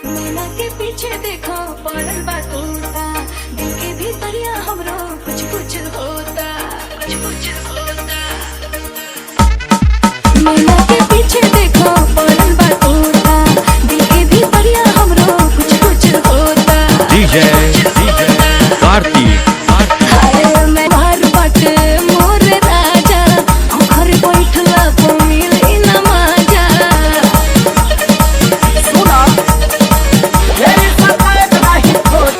मैना के पीछे देखो पड़ल बा तोता, दिल के भीतरिया हमरो कुछ कुछ होता, कुछ कुछ होता। मैना के पीछे देखो पड़ल बा तोता, दिल के भीतरिया हमरो कुछ कुछ होता। डीजे कार्तिक हाय मैं बाहर बाट मोर राजा, घर बैठला तो मिली न मजा। सुना मेरी सताए नहीं खोज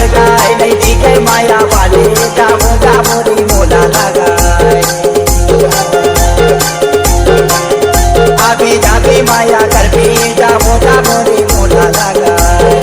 पड़काई नहीं दिखे माया वाले जामो जामो रे मोला लगाए अभी जाबी माया कर भी जामो जामो रे मोला लगाए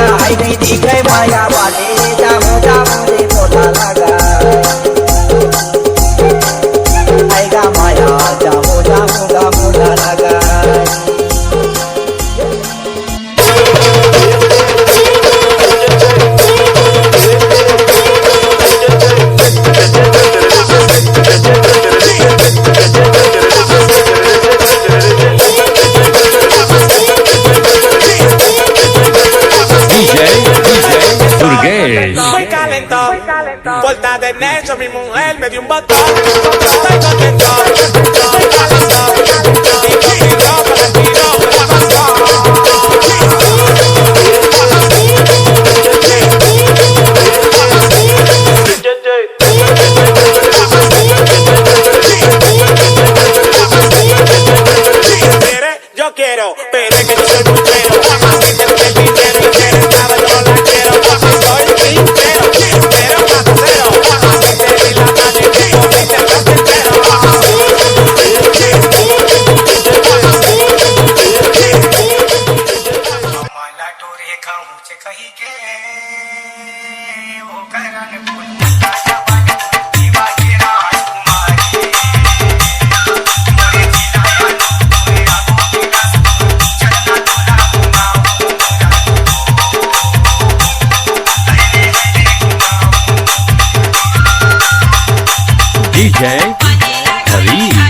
माया वाले जामो जामो रे मोला लगा आएगा माया जामो जामो गा मोला लगा Muy calentón, vuelta de necho, mi mujer me dio un botón. Estoy contento, muy calentón, y con mi ropa la tiro por la yo quiero, pero es que yo soy muy bueno. Así que no te dinero y que nada yo no la quiero. Soy sincero, pero más cero. Así te vi la calle y te comiste el resto entero. माला टोरे खाऊं से कहीं के वो करन फूल दीवा के राजकुमारी मोरे जिलाया मोरे आगो बिना चलना तोला घुमाऊं DJ Hari.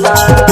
मोला